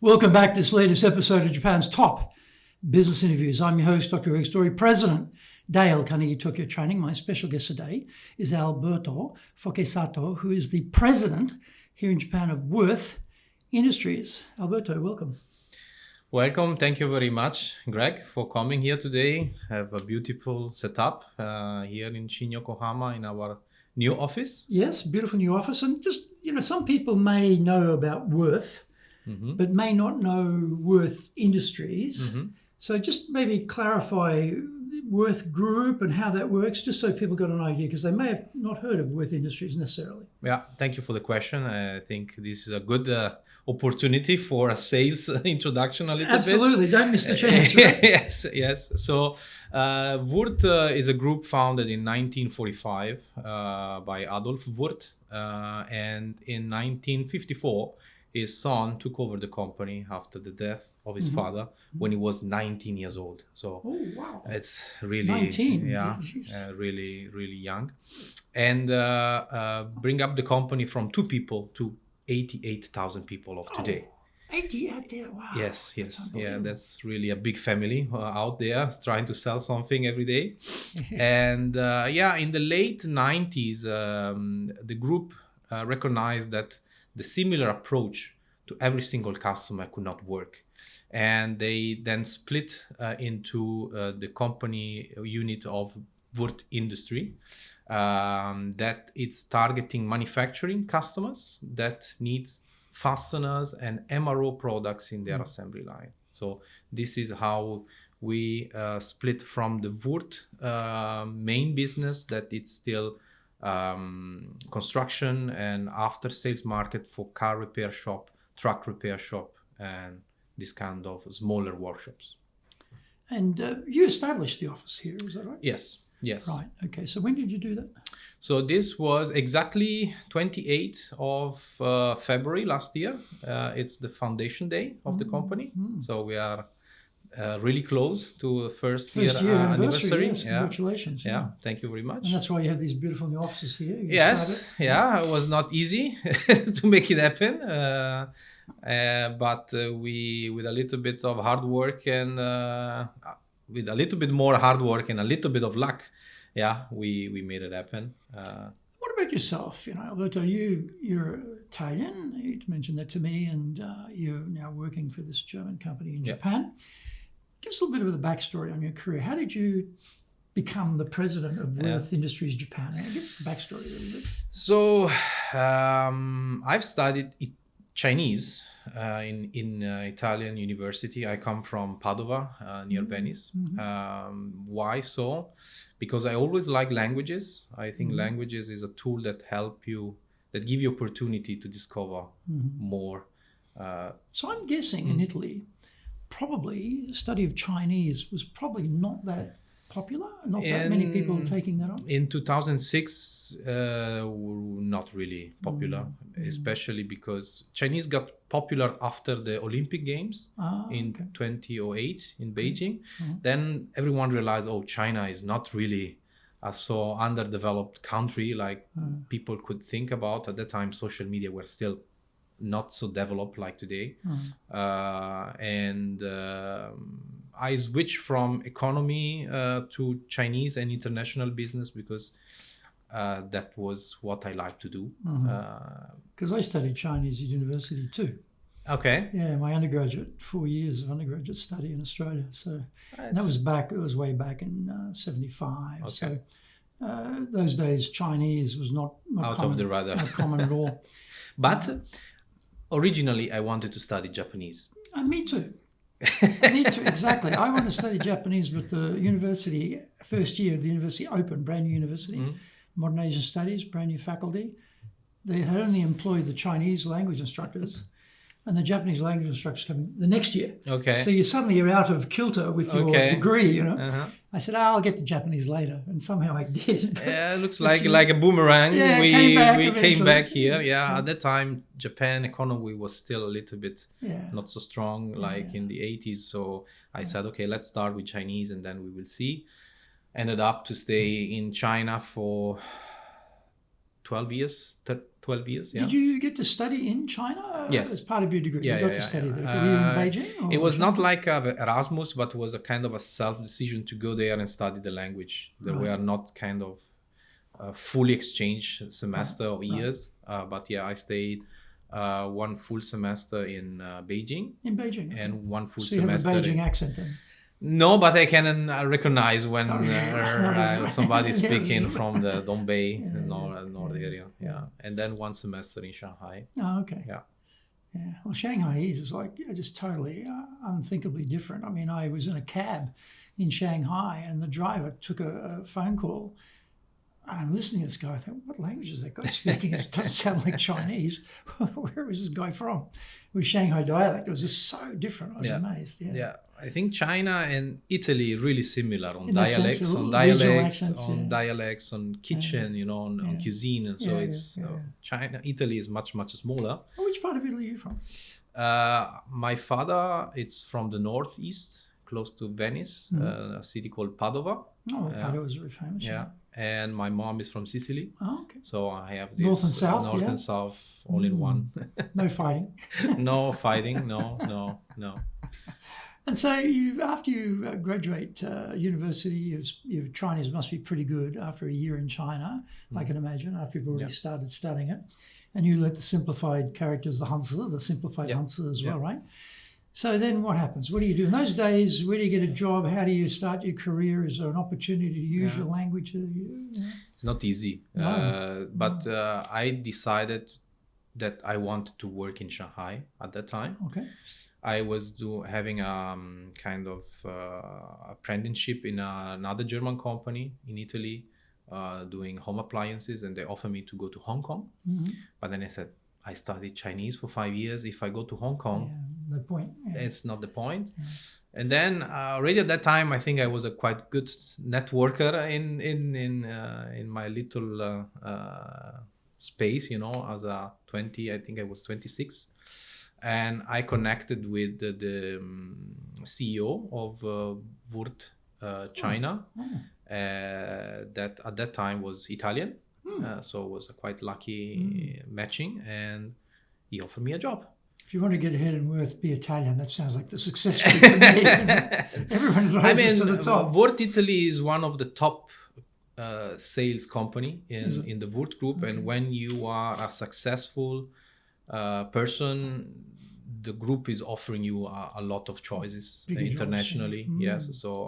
Welcome back to this latest episode of Japan's Top Business Interviews. I'm your host, Dr. Greg Story, President, Dale Carnegie Tokyo Training. My special guest today is Alberto Fochesato, who is the president here in Japan of Würth Industries. Alberto, welcome. Welcome. Thank you very much, Greg, for coming here today. Have a beautiful setup here in Shin Yokohama in our new office. Yes, beautiful new office. And just, some people may know about Würth, but may not know Würth Industries. So just maybe clarify Würth Group and how that works, just so people got an idea, because they may have not heard of Würth Industries necessarily. Yeah, thank you for the question. I think this is a good opportunity for a sales introduction a little bit. Absolutely, don't miss the chance. Right? Yes. So Würth is a group founded in 1945 by Adolf Würth, and in 1954, his son took over the company after the death of his father when he was 19 years old. So it's really 19. Really, really young, and bring up the company from 2 people to 88,000 people of today. 88 there, wow. Yes. That's really a big family out there trying to sell something every day. And in the late 90s, the group recognized that the similar approach to every single customer could not work. And they then split into the company unit of Würth Industry that it's targeting manufacturing customers that needs fasteners and MRO products in their assembly line. So this is how we split from the Würth main business, that it's still construction and after sales market for car repair shop, truck repair shop, and this kind of smaller workshops. And you established the office here, is that right? Yes. Right. Okay. So when did you do that? So this was exactly 28th of February last year. It's the foundation day of the company. So we are really close to the first year anniversary. Yes, congratulations. Yeah, thank you very much. And that's why you have these beautiful new offices here. It was not easy to make it happen. But we, with a little bit of hard work and with a little bit more hard work and a little bit of luck, we made it happen. What about yourself? Alberto, you're Italian. You mentioned that to me, and you're now working for this German company in Japan. Give us a little bit of the backstory on your career. How did you become the president of Würth Industries Japan? Give us the backstory a little bit. So I've studied Chinese in Italian university. I come from Padova, near Venice. Why so? Because I always like languages. I think languages is a tool that give you opportunity to discover more. So I'm guessing in Italy, probably study of Chinese was probably not that popular, not that many people taking that on. In 2006, not really popular, especially because Chinese got popular after the Olympic Games in 2008 in Beijing. Then everyone realized, China is not really a so underdeveloped country like people could think about. At that time, social media were still not so developed like today. And I switched from economy to Chinese and international business because that was what I like to do. Because I studied Chinese at university too. Okay. Yeah, my undergraduate, 4 years of undergraduate study in Australia. So that was way back in 75. Okay. So those days Chinese was not out common, of the radar. not common at all. But originally I wanted to study Japanese. Me too. Exactly. I wanted to study Japanese, but the university, first year, the university opened, brand new university, Modern Asian Studies, brand new faculty. They had only employed the Chinese language instructors, and the Japanese language instructors coming the next year. Okay. So you're out of kilter with your degree, I said, I'll get to Japanese later, and somehow I did. Yeah, it looks like a boomerang. Yeah, we came back here. Yeah. At that time, Japan economy was still a little bit not so strong like in the 80s. So I said, okay, let's start with Chinese, and then we will see. Ended up to stay in China for 12 12 years. Yeah. Did you get to study in China Yes. as part of your degree? Yeah, You got to study there. Were you in Beijing? Or It was not Shanghai? like Erasmus, but was a kind of a self-decision to go there and study the language. There Right. were not kind of fully exchange semester or years. But yeah, I stayed one full semester in Beijing In Beijing. Okay. and one full So you have a semester. Beijing accent then? No, but I can recognize when right. somebody's Yes. speaking from the Dongbei Yeah, north area. Yeah. And then one semester in Shanghai. Oh, okay. Yeah. Yeah. Well, Shanghainese is like just totally unthinkably different. I mean, I was in a cab in Shanghai and the driver took a phone call. And I'm listening to this guy. I thought, what language is that guy speaking? It doesn't sound like Chinese. Where is this guy from? It was Shanghai dialect. It was just so different. I was amazed. Yeah. Yeah, I think China and Italy really similar on In that sense, dialects, regional accents, on yeah. dialects, on kitchen, on cuisine, and so Yeah, it's yeah. China. Italy is much smaller. Oh, which part of Italy are you from? My father, it's from the northeast, close to Venice, a city called Padova. Oh, Padova is very famous. Yeah, and my mom is from Sicily. Oh, okay. So I have this North and south, north yeah? and south all in one. No fighting. No fighting. No. And so after you graduate university, your Chinese must be pretty good after a year in China, I can imagine, after you've already started studying it. And you learnt the simplified characters, the Hanzi, the simplified Hanzi as well, right? So then what happens? What do you do? In those days, where do you get a job? How do you start your career? Is there an opportunity to use your language? It's not easy. But I decided that I wanted to work in Shanghai at that time. Okay. I was having a kind of apprenticeship in another German company in Italy, doing home appliances, and they offered me to go to Hong Kong. Mm-hmm. But then I said, I studied Chinese for 5 years. If I go to Hong Kong, no point. it's not the point. And then already at that time, I think I was a quite good networker in my little space, as a 20, I think I was 26. And I connected with the CEO of Würth China, that at that time was Italian. So it was a quite lucky matching, and he offered me a job. If you want to get ahead in Würth, be Italian. That sounds like the success rate for me. Everyone rises to the top. Würth Italy is one of the top sales company in the Würth group, and when you are a successful person, the group is offering you a lot of choices internationally. Yes, so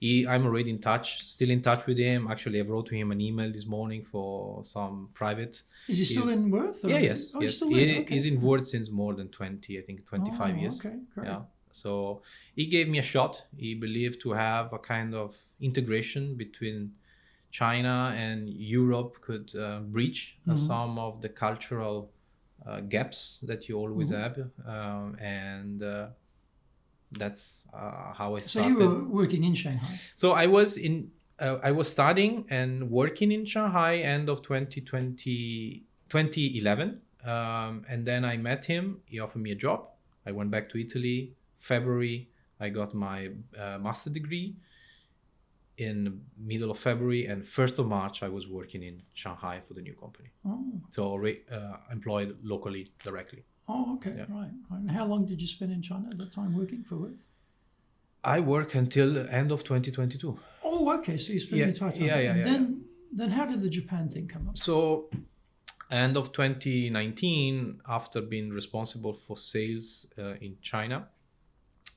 I'm already still in touch with him. Actually, I wrote to him an email this morning for some private. Is he still in Würth? Yes. He's still there? Okay. He's in Würth since more than 25 years. Okay, great. Yeah. So he gave me a shot. He believed to have a kind of integration between China and Europe could breach some of the cultural gaps that you always have, and that's how I started. So you were working in Shanghai. So I was studying and working in Shanghai end of 2011, and then I met him. He offered me a job. I went back to Italy. February, I got my master degree. In middle of February, and 1st of March, I was working in Shanghai for the new company. Oh. So employed locally directly. Oh, okay, right. And how long did you spend in China at that time working for Würth? I worked until the end of 2022. Oh, okay. So you spent the entire time. Yeah. Then how did the Japan thing come up? So end of 2019, after being responsible for sales in China,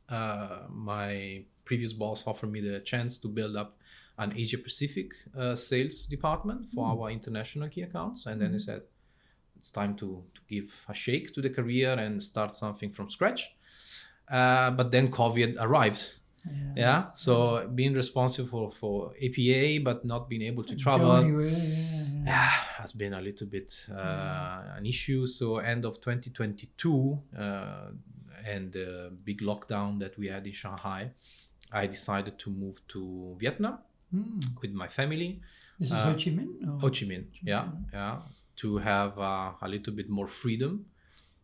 my previous boss offered me the chance to build up an Asia Pacific sales department for our international key accounts. And then he said, it's time to give a shake to the career and start something from scratch. But then COVID arrived. So being responsible for APA, but not being able to travel has been a little bit an issue. So end of 2022 and the big lockdown that we had in Shanghai, I decided to move to Vietnam with my family. This is HoChiMinh? HoChiMinh, yeah. To have a little bit more freedom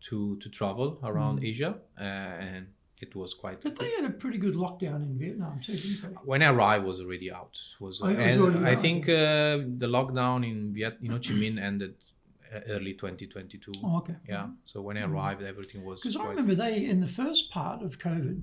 to travel around Asia, and it was quite. But they had a pretty good lockdown in Vietnam too, didn't they? When I arrived, was already out. I think the lockdown in Ho Chi Minh ended early 2022. Oh, okay. Yeah. So when I arrived, everything was. Because I remember in the first part of COVID,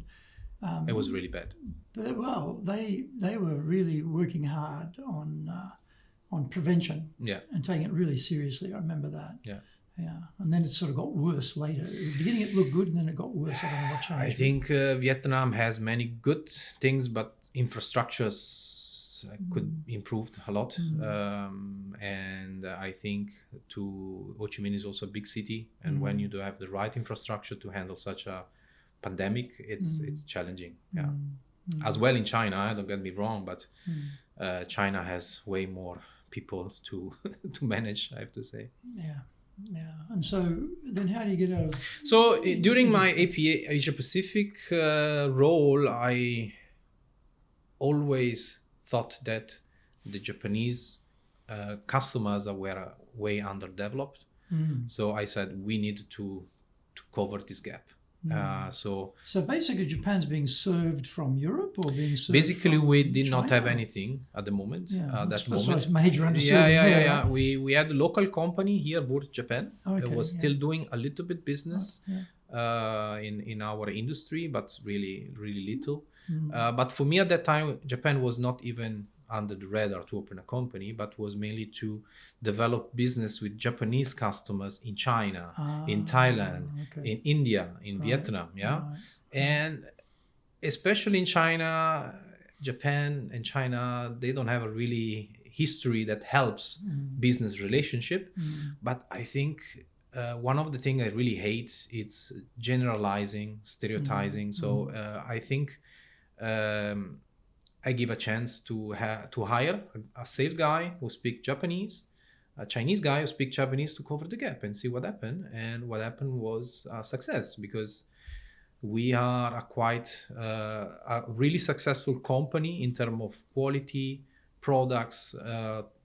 it was really bad. They were really working hard on prevention. Yeah. And taking it really seriously. I remember that. Yeah. Yeah, and then it sort of got worse later. At the beginning it looked good, and then it got worse. I don't know what changed. I think Vietnam has many good things, but infrastructures could improved a lot. And I think HoChiMinh is also a big city, and when you do have the right infrastructure to handle such a pandemic, it's challenging. Yeah, as well in China. Don't get me wrong, but China has way more people to manage, I have to say. Yeah. Yeah, and so then how do you get out of... So during my APA Asia Pacific role, I always thought that the Japanese customers were way underdeveloped. So I said we need to cover this gap. So basically Japan's being served from Europe or being served basically from we did China? not have anything at the moment. That moment. Major underserving. Yeah. We had a local company here, Würth Japan. It was still doing a little bit business in our industry, but really little. But for me at that time, Japan was not even under the radar to open a company, but was mainly to develop business with Japanese customers in China, in Thailand, in India, in Vietnam. And especially in China, Japan and China, they don't have a really history that helps business relationship. But I think one of the things I really hate is generalizing, stereotyping. So I think I give a chance to hire a sales guy who speaks Japanese, a Chinese guy who speaks Japanese to cover the gap and see what happened. And what happened was a success, because we are a really successful company in terms of quality, products,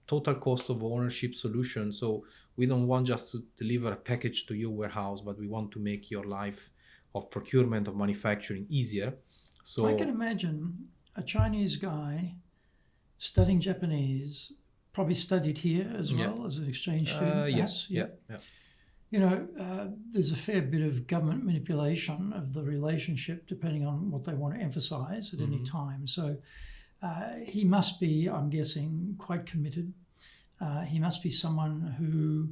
total cost of ownership solution. So we don't want just to deliver a package to your warehouse, but we want to make your life of procurement, of manufacturing easier. So I can imagine a Chinese guy studying Japanese, probably studied here as well as an exchange student. Yes. Yeah. You know, there's a fair bit of government manipulation of the relationship depending on what they want to emphasize at any time. So he must be, I'm guessing, quite committed. He must be someone who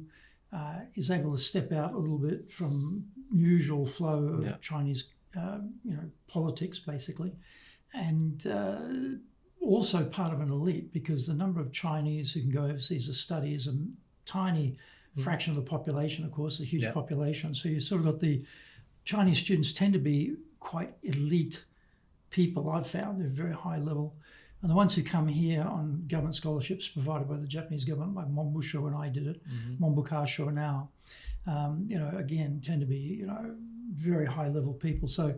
is able to step out a little bit from usual flow of Chinese, politics, basically. And also part of an elite, because the number of Chinese who can go overseas to study is a tiny fraction of the population, of course, a huge population. So you sort of got the Chinese students tend to be quite elite people, I've found. They're very high level. And the ones who come here on government scholarships provided by the Japanese government, like Monbusho when I did it, Monbukasho now, again, tend to be, very high level people. So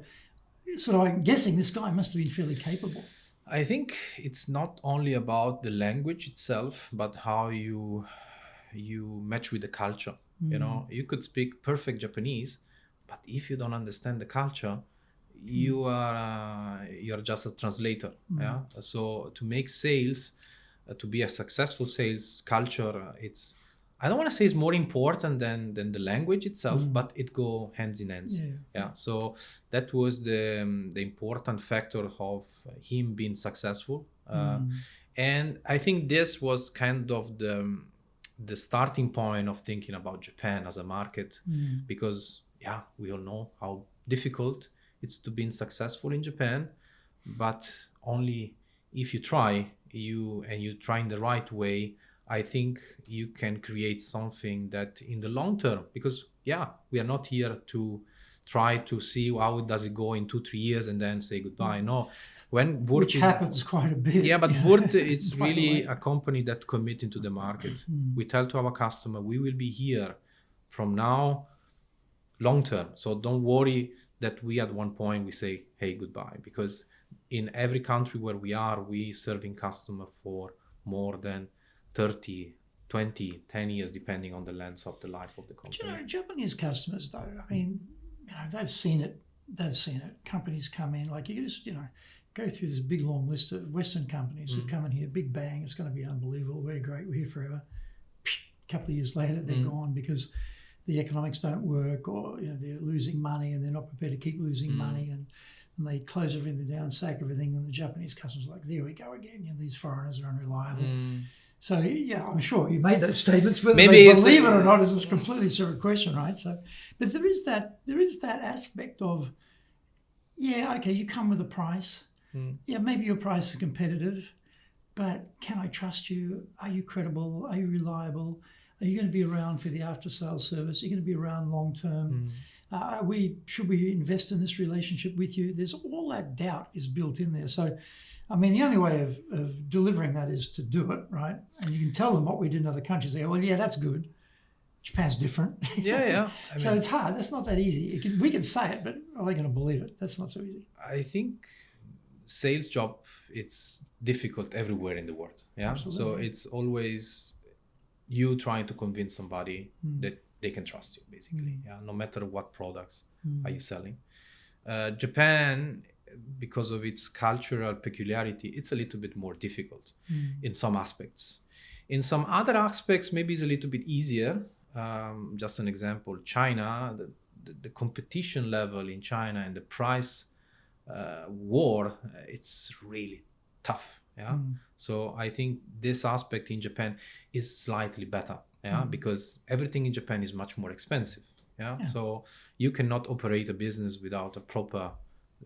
I'm guessing this guy must have been fairly capable. I think it's not only about the language itself, but how you match with the culture. You could speak perfect Japanese, but if you don't understand the culture, you're just a translator. So to make sales, to be a successful sales culture, I don't want to say it's more important than the language itself, but it go hands in hands. So that was the important factor of him being successful. And I think this was kind of the starting point of thinking about Japan as a market, because we all know how difficult it's to be successful in Japan, but only if you try, and you try in the right way, I think you can create something that in the long term, because we are not here to try to see how does it go in 2-3 years and then say goodbye. No, when Würth which happens quite a bit. But Würth, it's really a company that committing to the market. We tell to our customer, we will be here from now long term. So don't worry that we at one point we say, hey, goodbye, because in every country where we serving customer for more than 30, 20, 10 years, depending on the length of the life of the company. But, Japanese customers, though, I mean, they've seen it. Companies come in, like you just, go through this big long list of Western companies who come in here, big bang, it's going to be unbelievable, we're great, we're here forever. couple of years later, they're gone because the economics don't work, or they're losing money and they're not prepared to keep losing money, and they close everything down, sack everything, and the Japanese customers are like, there we go again. These foreigners are unreliable. So yeah, I'm sure you made those statements. Whether Maybe they believe it or not is a completely separate question, right? So, but there is that aspect of, yeah, okay, you come with a price. Yeah, maybe your price is competitive, but can I trust you? Are you credible? Are you reliable? Are you going to be around for the after-sales service? Are you going to be around long-term? Should we invest in this relationship with you? There's all that doubt is built in there. So, I mean, the only way of delivering that is to do it, right? And you can tell them what we did in other countries. They go, well, yeah, that's good. Japan's different. Yeah. So it's hard. That's not that easy. We can say it, but are they going to believe it? That's not so easy. I think sales job, it's difficult everywhere in the world. Yeah. Absolutely. So it's always you trying to convince somebody that they can trust you, basically. Yeah. No matter what products are you selling. Japan, because of its cultural peculiarity, it's a little bit more difficult in some aspects. In some other aspects, maybe it's a little bit easier. Just an example, China, the competition level in China and the price war, it's really tough. Yeah. So I think this aspect in Japan is slightly better. Yeah. Because everything in Japan is much more expensive. Yeah. So you cannot operate a business without a proper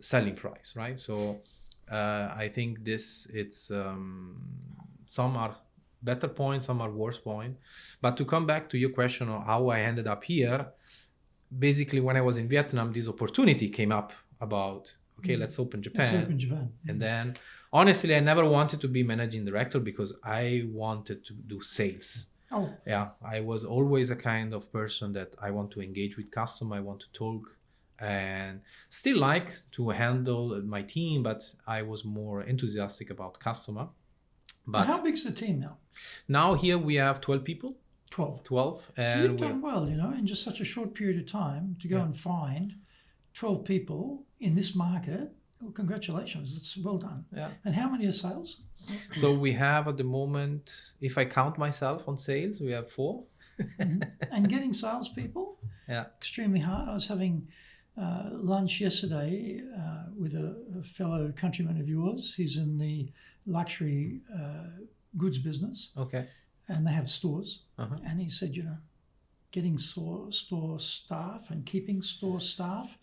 selling price, right? So I think it's some are better points, some are worse points. But to come back to your question on how I ended up here, basically when I was in Vietnam, this opportunity came up about, okay, let's open Japan. Let's open Japan. And then honestly, I never wanted to be managing director because I wanted to do sales. Oh. Yeah, I was always a kind of person that I want to engage with customer, I want to talk, and still like to handle my team, but I was more enthusiastic about customer. But how big's the team now? Now here we have 12 people. 12. And so you've done well, in just such a short period of time to go and find 12 people in this market. Well, congratulations, it's well done. Yeah. And how many are sales? So we have at the moment, if I count myself on sales, we have 4. And getting salespeople, extremely hard. I was having lunch yesterday with a fellow countryman of yours. He's in the luxury goods business. Okay. And they have stores. And he said, getting store staff and keeping store staff,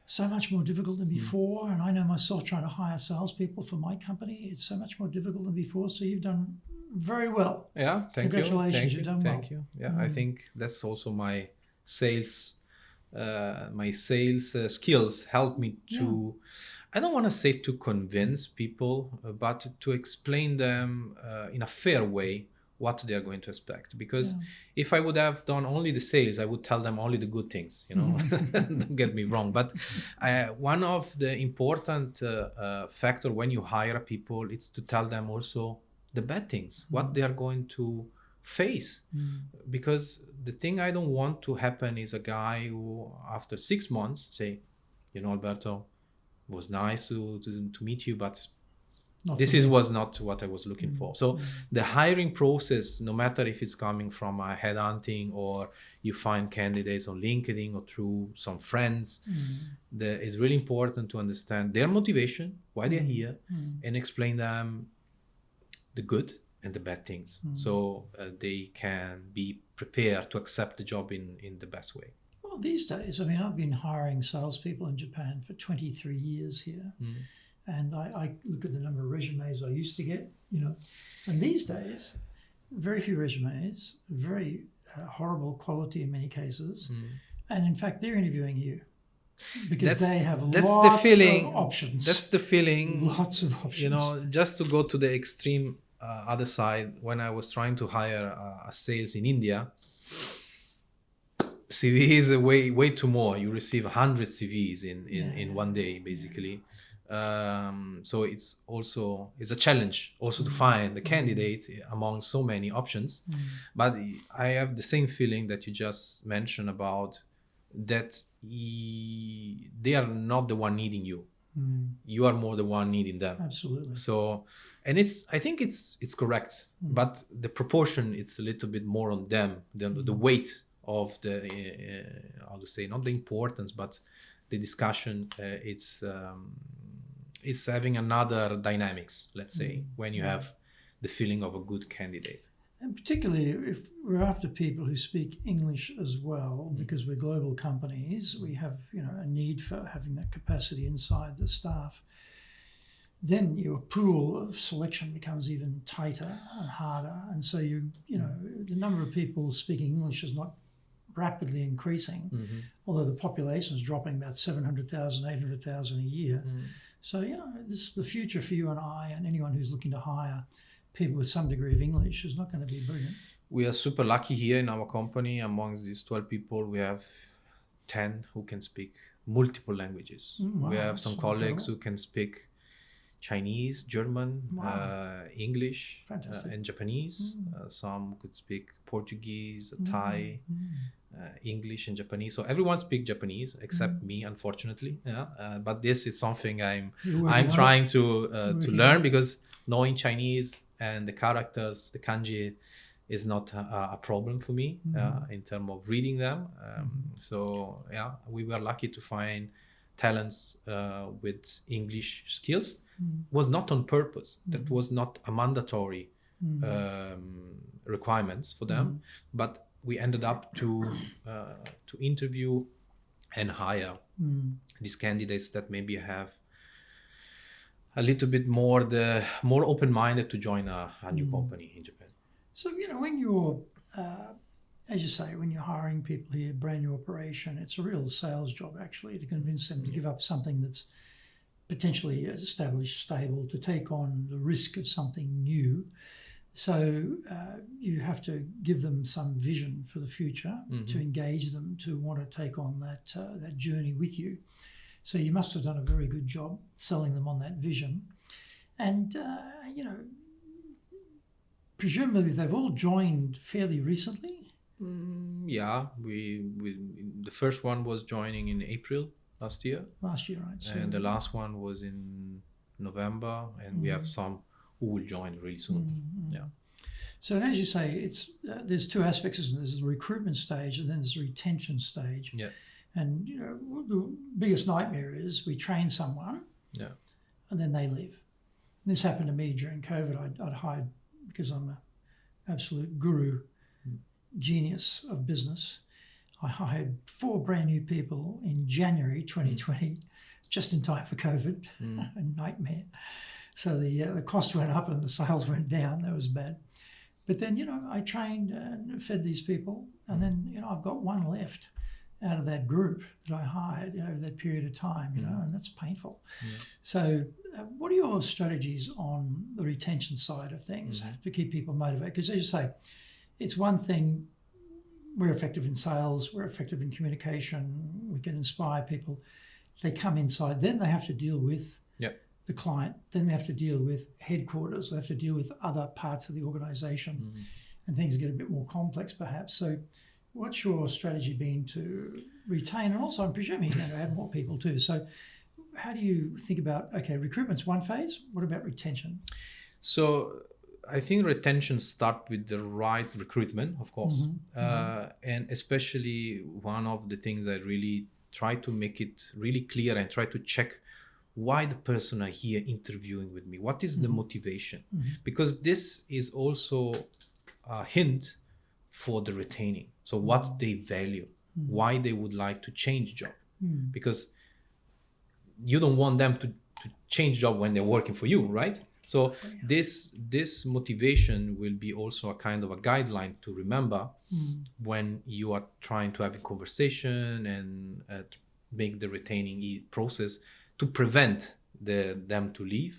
so much more difficult than before. And I know myself trying to hire salespeople for my company, it's so much more difficult than before. So you've done very well. Yeah, thank you. Congratulations, you've done well. Thank you. Yeah, I think that's also my sales skills help me to, I don't want to say to convince people, but to explain them in a fair way what they are going to expect. Because if I would have done only the sales, I would tell them only the good things, don't get me wrong. But one of the important factor when you hire people, it's to tell them also the bad things, what they are going to face. Because the thing I don't want to happen is a guy who after 6 months say, Alberto, it was nice to meet you, but was not what I was looking for. So the hiring process, no matter if it's coming from a headhunting or you find candidates on LinkedIn or through some friends, it's really important to understand their motivation, why they're here, and explain them the good and the bad things, so they can be prepared to accept the job in the best way. Well, these days, I've been hiring salespeople in Japan for 23 years here. And I look at the number of resumes I used to get, and these days, very few resumes, very horrible quality in many cases. And in fact, they're interviewing you because they have lots of options. That's the feeling. Lots of options. Just to go to the extreme other side, when I was trying to hire a sales in India, CVs are way too more. You receive 100 CVs in one day, basically. So it's a challenge also to find the candidate among so many options. But I have the same feeling that you just mentioned about that they are not the one needing you. you are more the one needing them. Absolutely. So, and I think it's correct, but the proportion, it's a little bit more on them, the weight of the, how to say, not the importance, but the discussion, it's having another dynamics, let's say, when you have the feeling of a good candidate. And particularly if we're after people who speak English as well, because we're global companies, we have, a need for having that capacity inside the staff. Then your pool of selection becomes even tighter and harder. And so the number of people speaking English is not rapidly increasing, although the population is dropping about 700,000, 800,000 a year. So, this is the future for you and I and anyone who's looking to hire people with some degree of English is not going to be brilliant. We are super lucky here in our company. Amongst these 12 people, we have 10 who can speak multiple languages. Wow, we have some colleagues who can speak Chinese, German, English, and Japanese. Some could speak Portuguese, Thai, English and Japanese. So everyone speaks Japanese except me, unfortunately. But this is something I'm trying to learn, because knowing Chinese and the characters, the kanji, is not a problem for me in terms of reading them. So we were lucky to find talents with English skills. Was not on purpose. That was not a mandatory requirements for them, but we ended up to interview and hire these candidates that maybe have a little bit more open-minded to join a new company in Japan. So, when you're, as you say, when you're hiring people here, brand new operation, it's a real sales job actually to convince them to give up something that's potentially established, stable, to take on the risk of something new. So you have to give them some vision for the future, to engage them, to want to take on that journey with you. So you must have done a very good job selling them on that vision. And, presumably they've all joined fairly recently? The first one was joining in April last year. Last year, right. So, and the last one was in November, and we have some who will join really soon. So as you say, it's there's two aspects, isn't there? There's the recruitment stage and then there's the retention stage. And the biggest nightmare is we train someone and then they leave. And this happened to me during COVID. I'd hired, because I'm an absolute guru, genius of business, I hired 4 brand new people in January 2020, just in time for COVID. A nightmare. So the cost went up and the sales went down. That was bad. But then, I trained and fed these people, and then, I've got one left out of that group that I hired over that period of time, and that's painful. So what are your strategies on the retention side of things to keep people motivated? Because as you say, it's one thing, we're effective in sales, we're effective in communication, we can inspire people. They come inside, then they have to deal with the client, then they have to deal with headquarters, they have to deal with other parts of the organization, and things get a bit more complex perhaps. So what's your strategy been to retain? And also I'm presuming you're going to add more people too. So how do you think about, recruitment's one phase, what about retention? So I think retention starts with the right recruitment, of course. And especially one of the things I really try to make it really clear and try to check why the person are here interviewing with me. What is the motivation? Because this is also a hint for the retaining. So what they value, why they would like to change job. Because you don't want them to change job when they're working for you, right? So this motivation will be also a kind of a guideline to remember when you are trying to have a conversation and make the retaining process to prevent them to leave.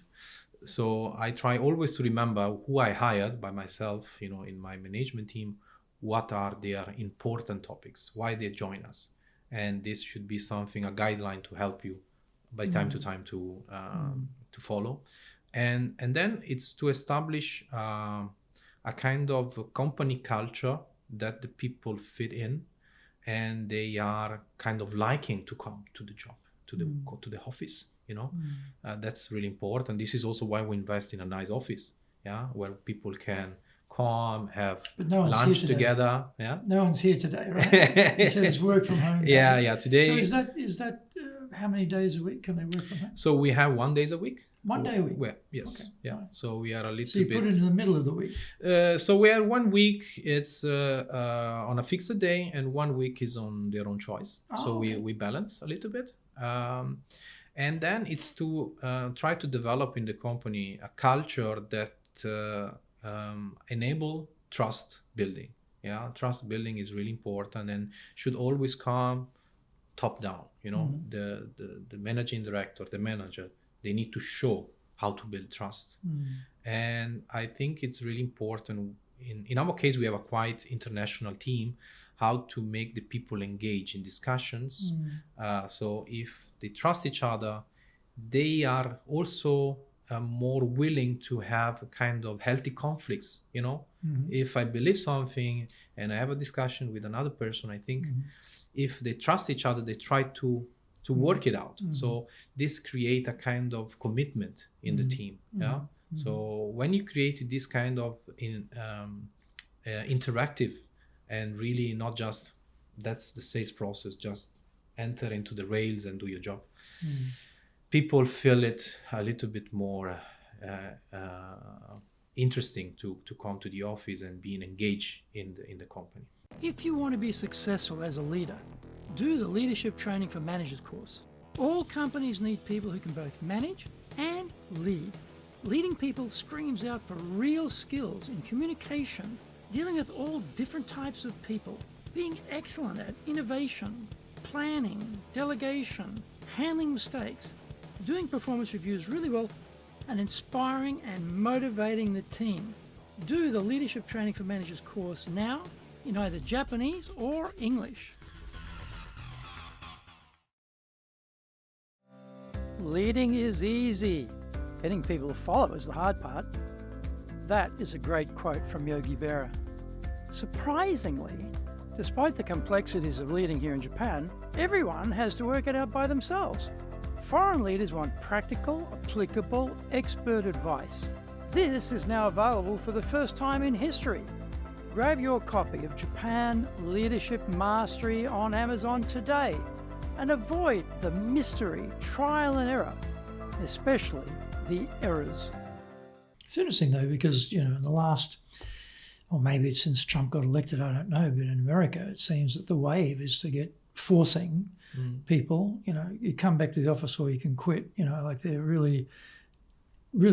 So I try always to remember who I hired by myself, in my management team, what are their important topics, why they join us. And this should be something, a guideline to help you by time to time to follow. And then it's to establish a kind of a company culture that the people fit in and they are kind of liking to come to the job, to the office. you know. That's really important. This is also why we invest in a nice office, yeah, where people can come, have But no one's lunch here today. together. Yeah. No one's here today, right? You said it's work from home. Yeah. Today. So is that how many days a week can they work from home? So we have 1 day a week. 1 day a week. Well, yes. Okay. Yeah. Right. So we are a little So you bit. put it in the middle of the week. So we are 1 week. It's on a fixed day, and 1 week is on their own choice. Oh, so okay. we balance a little bit. And then it's to try to develop in the company a culture that enable trust building. Yeah, trust building is really important and should always come top down. You know, the managing director, the manager, they need to show how to build trust. And I think it's really important. In our case, we have a quite international team, how to make the people engage in discussions. So if they trust each other, they are also more willing to have a kind of healthy conflicts, you know. If I believe something and I have a discussion with another person, I think if they trust each other, they try to work it out. So this create a kind of commitment in the team. Yeah. So when you create this kind of interactive and really not just that's the sales process, just enter into the rails and do your job. People feel it a little bit more interesting to come to the office and being engaged in the company. If you want to be successful as a leader, do the Leadership Training for Managers course. All companies need people who can both manage and lead. Leading people screams out for real skills in communication, dealing with all different types of people, being excellent at innovation, planning, delegation, handling mistakes, doing performance reviews really well, and inspiring and motivating the team. Do the Leadership Training for Managers course now in either Japanese or English. Leading is easy. Getting people to follow is the hard part. That is a great quote from Yogi Berra. Surprisingly, despite the complexities of leading here in Japan, everyone has to work it out by themselves. Foreign leaders want practical, applicable, expert advice. This is now available for the first time in history. Grab your copy of Japan Leadership Mastery on Amazon today and avoid the mystery, trial and error, especially the errors. It's interesting though, because, you know, in the last, or maybe it's since Trump got elected, I don't know, but in America, it seems that the wave is to get forcing people, you know, you come back to the office or you can quit, you know, like they're really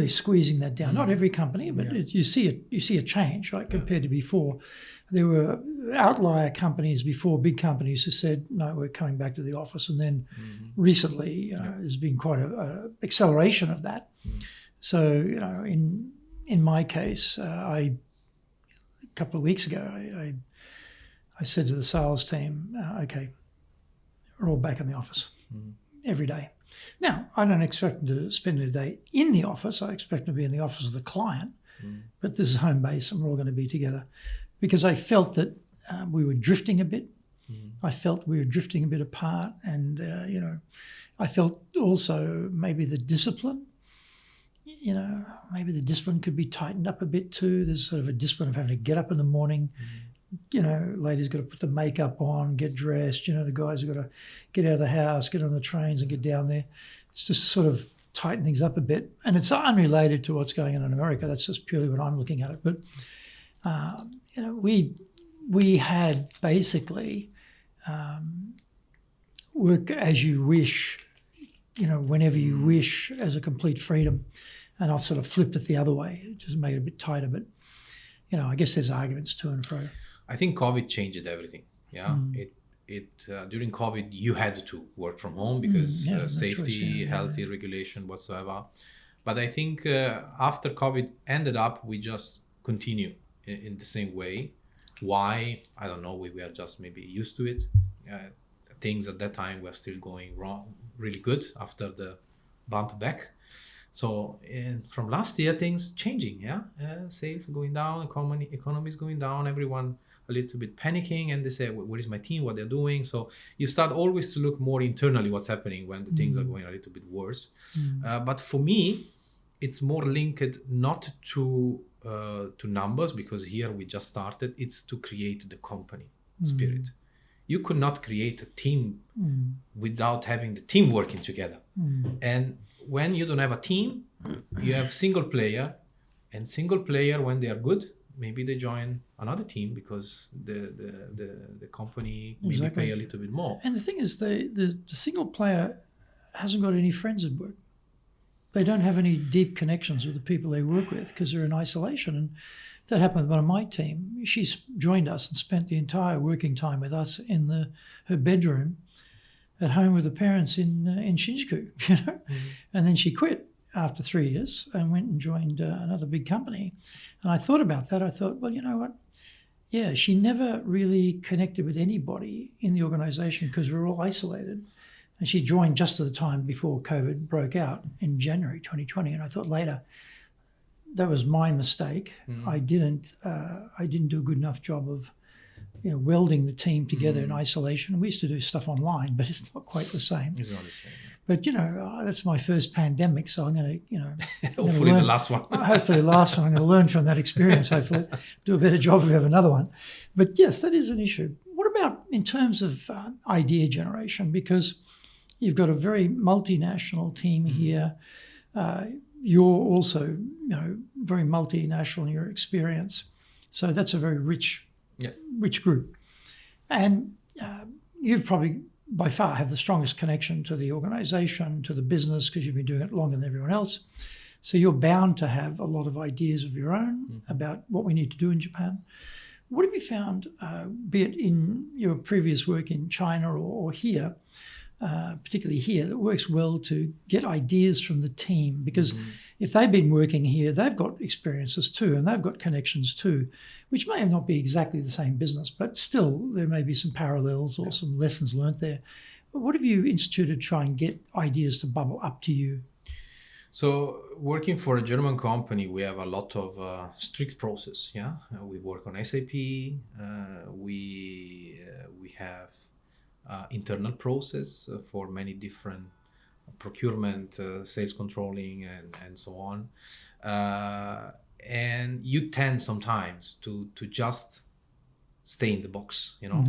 squeezing that down. Not every company, but you see a change, right, compared to before. There were outlier companies before, big companies who said, no, we're coming back to the office. And then recently, there's been quite a acceleration of that. So, you know, in my case, a couple of weeks ago, I said to the sales team, okay, we're all back in the office every day. Now, I don't expect them to spend a day in the office. I expect them to be in the office of the client, but this is home base and we're all going to be together, because I felt that we were drifting a bit. I felt we were drifting a bit apart, and, you know, I felt also maybe the discipline, you know, maybe the discipline could be tightened up a bit too. There's sort of a discipline of having to get up in the morning. You know, ladies got to put the makeup on, get dressed. You know, the guys have got to get out of the house, get on the trains and get down there. It's just sort of tighten things up a bit. And it's unrelated to what's going on in America. That's just purely what I'm looking at it. But, you know, we had basically work as you wish, you know, whenever you wish, as a complete freedom. And I've sort of flipped it the other way. It just made it a bit tighter. But, you know, I guess there's arguments to and fro. I think COVID changed everything. Yeah, during COVID you had to work from home because safety, healthy regulation whatsoever. But I think after COVID ended up, we just continue in the same way. Why? I don't know. We were just maybe used to it. Things at that time were still going wrong, really good after the bump back. So from last year, things changing. Yeah, sales going down, economy is going down. Everyone a little bit panicking, and they say, where is my team, what they're doing? So you start always to look more internally what's happening when the things are going a little bit worse. But for me, it's more linked not to numbers, because here we just started. It's to create the company spirit. You could not create a team without having the team working together. And when you don't have a team, you have single player, and single player, when they are good, maybe they join another team because the company maybe pay a little bit more. And the thing is, the single player hasn't got any friends at work. They don't have any deep connections with the people they work with because they're in isolation. And that happened with one of my team. She's joined us and spent the entire working time with us in her bedroom at home with the parents in Shinjuku, you know. And then she quit after 3 years and went and joined another big company. And I thought about that. I thought, well, you know what? Yeah, she never really connected with anybody in the organization because we were all isolated. And she joined just at the time before COVID broke out in January 2020. And I thought later, that was my mistake. I didn't do a good enough job of, you know, welding the team together in isolation. We used to do stuff online, but it's not quite the same. It's not the same. But, you know, that's my first pandemic, so I'm going to, you know... Hopefully the last one. Hopefully the last one. I'm going to learn from that experience, hopefully. Do a better job if we have another one. But, yes, that is an issue. What about in terms of idea generation? Because you've got a very multinational team here. You're also, you know, very multinational in your experience. So that's a very rich group. And you've probably by far have the strongest connection to the organization, to the business, because you've been doing it longer than everyone else. So you're bound to have a lot of ideas of your own about what we need to do in Japan. What have you found, be it in your previous work in China or here, particularly here, that works well to get ideas from the team? Because if they've been working here, they've got experiences too, and they've got connections too, which may not be exactly the same business, but still there may be some parallels or some lessons learned there. But what have you instituted to try and get ideas to bubble up to you? So working for a German company, we have a lot of strict process. Yeah, we work on SAP. We have internal process for many different procurement, sales controlling, and so on. And you tend sometimes to just stay in the box, you know.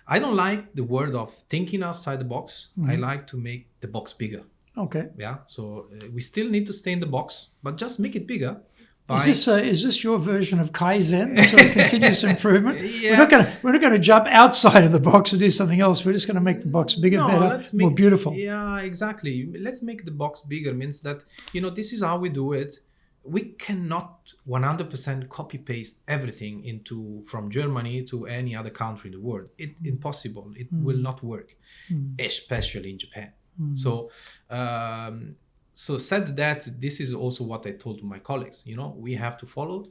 I don't like the word of thinking outside the box. I like to make the box bigger. Okay. Yeah. So we still need to stay in the box, but just make it bigger. Is this your version of Kaizen, sort of continuous improvement? We're not going to jump outside of the box and do something else. We're just going to make the box bigger, better, more beautiful. Yeah, exactly. Let's make the box bigger means that, you know, this is how we do it. We cannot 100% copy paste everything from Germany to any other country in the world. It's impossible. It will not work, especially in Japan. So said that, this is also what I told to my colleagues. You know, we have to follow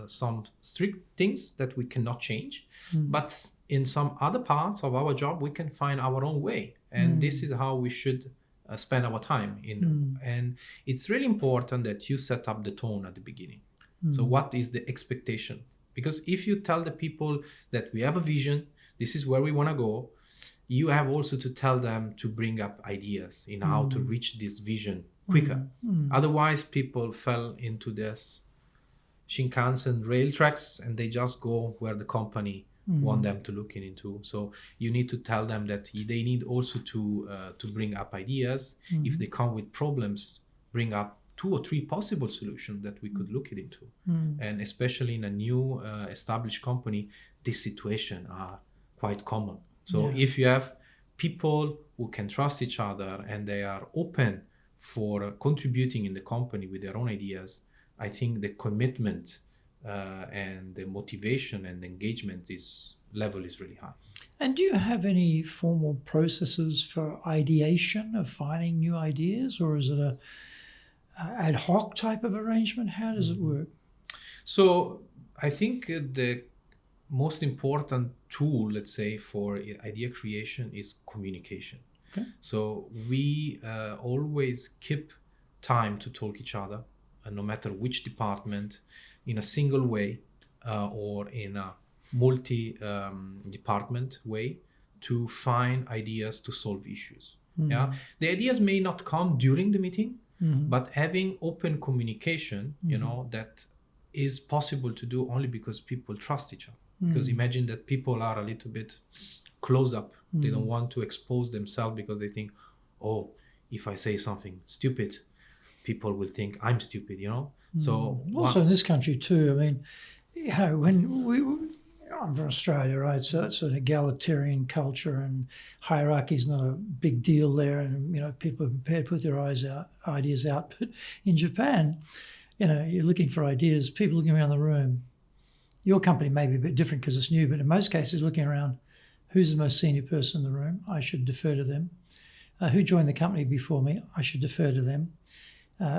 some strict things that we cannot change, but in some other parts of our job, we can find our own way. And this is how we should spend our time in. And it's really important that you set up the tone at the beginning. So what is the expectation? Because if you tell the people that we have a vision, this is where we want to go, you have also to tell them to bring up ideas in how to reach this vision quicker. Otherwise, people fell into this Shinkansen rail tracks and they just go where the company want them to look into. So you need to tell them that they need also to bring up ideas. If they come with problems, bring up 2 or 3 possible solutions that we could look into. And especially in a new established company, this situation are quite common. So if you have people who can trust each other and they are open for contributing in the company with their own ideas, I think the commitment and the motivation and engagement level is really high. And do you have any formal processes for ideation of finding new ideas, or is it a ad hoc type of arrangement? How does it work? So I think the most important tool, let's say, for idea creation is communication. Okay. So we always keep time to talk each other, no matter which department, in a single way or in a multi-department way to find ideas to solve issues. Yeah, the ideas may not come during the meeting, but having open communication, that is possible to do only because people trust each other. Because imagine that people are a little bit close up. They don't want to expose themselves because they think, oh, if I say something stupid, people will think I'm stupid, So also in this country too, I mean, when I'm from Australia, right? So it's an egalitarian culture, and hierarchy is not a big deal there, and people are prepared to put their ideas out. But in Japan, you're looking for ideas. People looking around the room. Your company may be a bit different because it's new, but in most cases, looking around, who's the most senior person in the room? I should defer to them. Who joined the company before me? I should defer to them.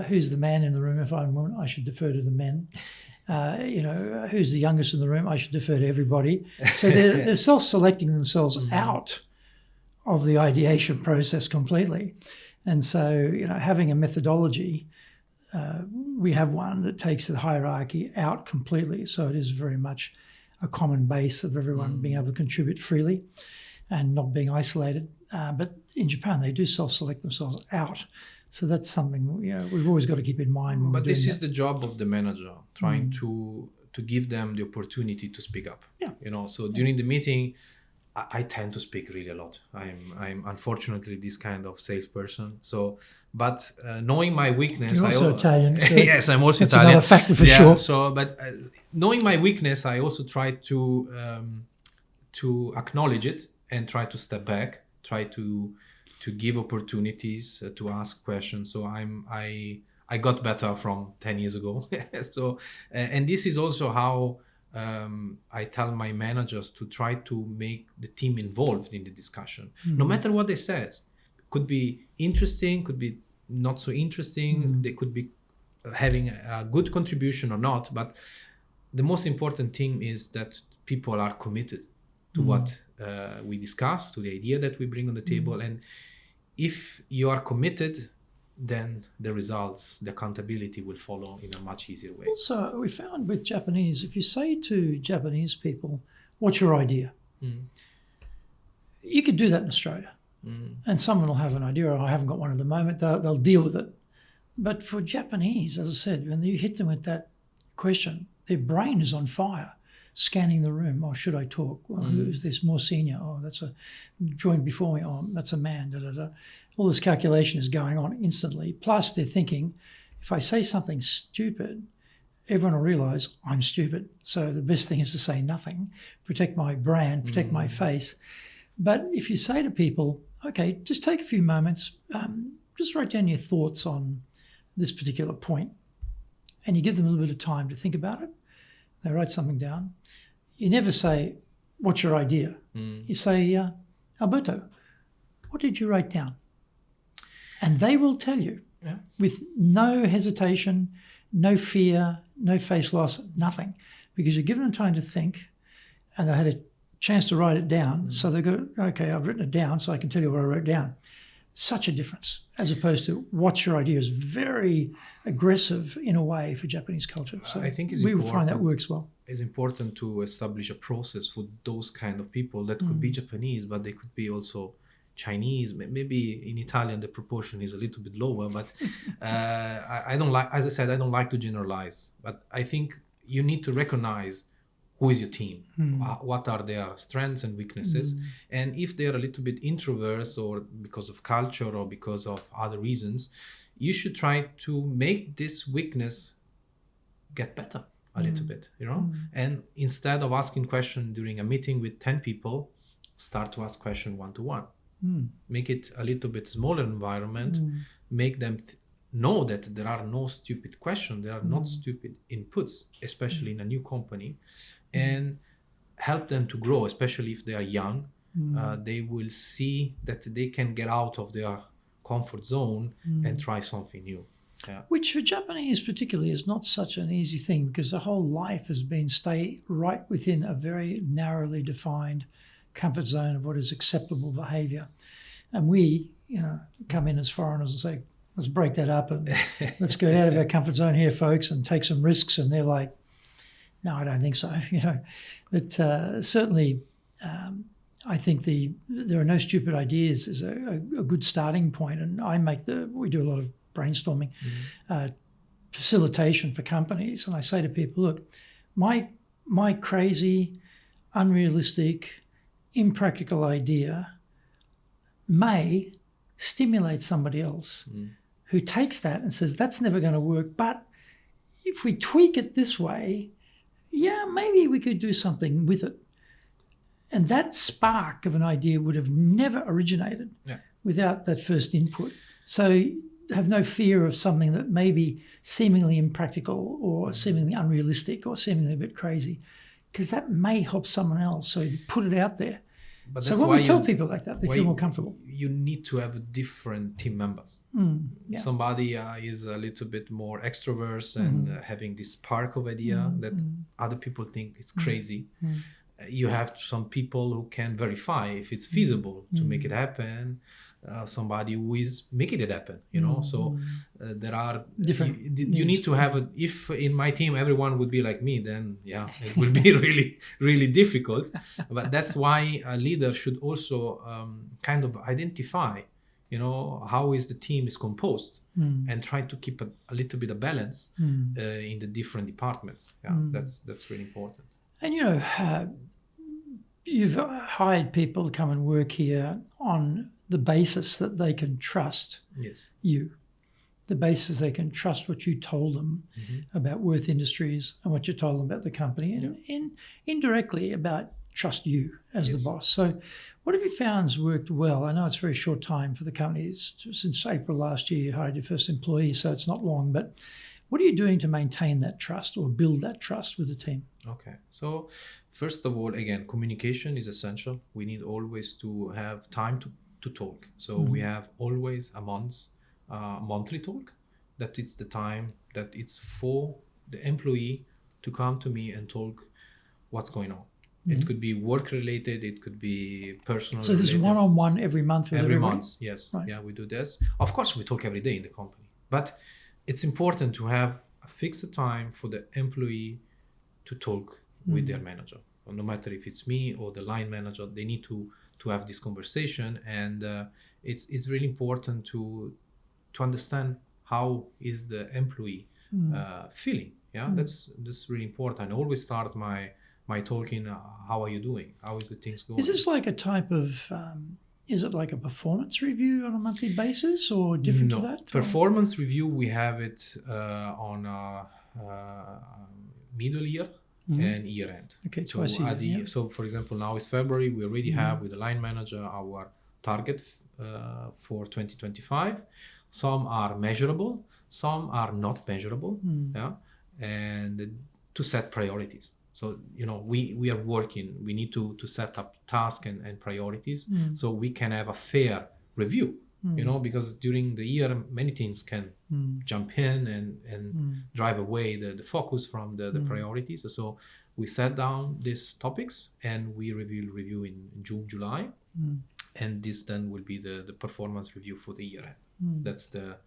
Who's the man in the room? If I'm a woman, I should defer to the men. Who's the youngest in the room? I should defer to everybody. So they're self-selecting themselves out of the ideation process completely. And so, having a methodology, we have one that takes the hierarchy out completely. So it is very much a common base of everyone being able to contribute freely and not being isolated. But in Japan, they do self-select themselves out. So that's something we've always got to keep in mind. But this is the job of the manager, trying to give them the opportunity to speak up. Yeah. So during the meeting, I tend to speak really a lot. I'm unfortunately this kind of salesperson. So, but knowing my weakness, you're also Italian. So yes, I'm also that's Italian. That's another factor for sure. So, but knowing my weakness, I also try to acknowledge it and try to step back, try to give opportunities to ask questions. So I got better from 10 years ago. So and this is also how I tell my managers to try to make the team involved in the discussion, no matter what they say. Could be interesting, could be not so interesting. They could be having a good contribution or not. But the most important thing is that people are committed to what we discuss, to the idea that we bring on the table. And if you are committed, then the results, the accountability will follow in a much easier way. Also, we found with Japanese, if you say to Japanese people, what's your idea? You could do that in Australia. And someone will have an idea, or I haven't got one at the moment, they'll deal with it. But for Japanese, as I said, when you hit them with that question, their brain is on fire, scanning the room. Oh, should I talk? Well, who's this more senior? Oh, that's a joined before me. Oh, that's a man. Da, da, da. All this calculation is going on instantly. Plus, they're thinking, if I say something stupid, everyone will realise I'm stupid. So the best thing is to say nothing, protect my brand, protect my face. But if you say to people, okay, just take a few moments, just write down your thoughts on this particular point, and you give them a little bit of time to think about it. They write something down. You never say, what's your idea? You say, Alberto, what did you write down? And they will tell you with no hesitation, no fear, no face loss, nothing, because you've given them time to think and they had a chance to write it down. So they've got, okay, I've written it down so I can tell you what I wrote down. Such a difference, as opposed to what's your idea is very aggressive in a way for Japanese culture. So I think we will find that works well. It's important to establish a process for those kind of people that could be Japanese, but they could be also Chinese. Maybe in Italian the proportion is a little bit lower, but I don't like, as I said, I don't like to generalize. But I think you need to recognize who is your team, what are their strengths and weaknesses, and if they're a little bit introverts or because of culture or because of other reasons, you should try to make this weakness get better a little bit, and instead of asking questions during a meeting with 10 people, start to ask questions one-to-one. Make it a little bit smaller environment, make them know that there are no stupid questions, there are not stupid inputs, especially in a new company, and help them to grow, especially if they are young. They will see that they can get out of their comfort zone and try something new. Which for Japanese particularly is not such an easy thing, because the whole life has been stay right within a very narrowly defined comfort zone of what is acceptable behaviour. And we, come in as foreigners and say, let's break that up and let's get out of our comfort zone here, folks, and take some risks. And they're like, No, I don't think so. But certainly, I think there are no stupid ideas is a good starting point. And we do a lot of brainstorming, facilitation for companies, and I say to people, look, my crazy, unrealistic, impractical idea may stimulate somebody else who takes that and says, that's never going to work. But if we tweak it this way, yeah, maybe we could do something with it. And that spark of an idea would have never originated without that first input. So have no fear of something that may be seemingly impractical or seemingly unrealistic or seemingly a bit crazy, because that may help someone else. So you put it out there. But so when we tell people like that, they feel more comfortable. You need to have different team members. Somebody is a little bit more extrovert and having this spark of idea that other people think is crazy. You have some people who can verify if it's feasible to make it happen. Somebody who is making it happen, So there are different. You need to have if in my team everyone would be like me, then it would be really, really difficult. But that's why a leader should also kind of identify, how is the team is composed, and try to keep a little bit of balance in the different departments. That's really important. And you've hired people to come and work here on the basis that they can trust you, the basis they can trust what you told them about Würth Industries and what you told them about the company, and indirectly about trust you as the boss. So what have you found has worked well? I know it's a very short time for the company. Since April last year, you hired your first employee, so it's not long, but what are you doing to maintain that trust or build that trust with the team? Okay. So first of all, again, communication is essential. We need always to have time to talk. So we have always a monthly talk. That it's the time that it's for the employee to come to me and talk what's going on. It could be work related. It could be personal. So this is one-on-one every month? Every month, yes. Right. Yeah, we do this. Of course, we talk every day in the company. But it's important to have a fixed time for the employee to talk with their manager. No matter if it's me or the line manager, they need to have this conversation. And it's really important to understand how is the employee feeling. That's really important. I always start my talking, how are you doing? How is the things going? Is this like a type of is it like a performance review on a monthly basis or different to that? Performance review, we have it on middle year and year end. Okay, twice a year. So for example, now it's February. We already have with the line manager our target for 2025. Some are measurable, some are not measurable. And to set priorities. So, we are working, we need to set up tasks and priorities so we can have a fair review, because during the year, many things can jump in and drive away the focus from the priorities. So we set down these topics and we review in June, July. And this then will be the performance review for the year end. That's the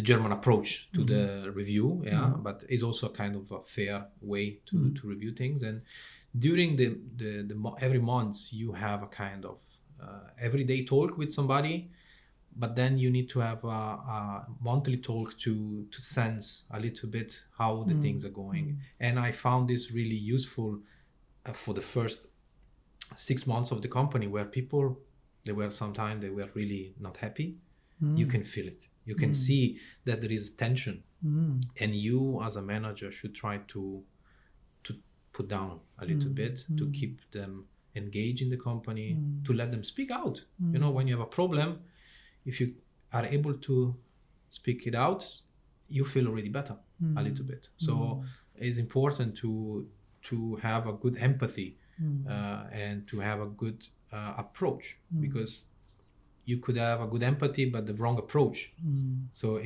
German approach to the review, but it's also kind of a fair way to review things. And during the every month, you have a kind of everyday talk with somebody, but then you need to have a monthly talk to sense a little bit how the things are going. And I found this really useful for the first 6 months of the company, where people, they were really not happy. You can feel it. You can see that there is tension, and you as a manager should try to put down a little bit to keep them engaged in the company, to let them speak out. When you have a problem, if you are able to speak it out, you feel already better a little bit. So it's important to have a good empathy and to have a good approach, because you could have a good empathy, but the wrong approach. So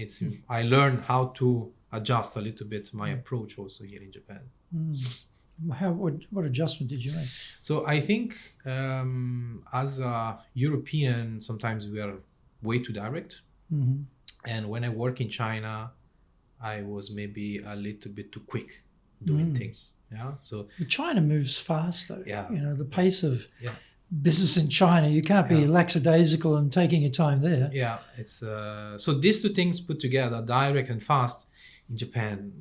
I learned how to adjust a little bit my approach also here in Japan. What adjustment did you make? So I think as a European, sometimes we are way too direct. And when I work in China, I was maybe a little bit too quick doing things. Yeah. So China moves fast, though. Yeah. You know, the pace of yeah. business in China, you can't be lackadaisical and taking your time there. Yeah, it's so these two things put together, direct and fast, in Japan,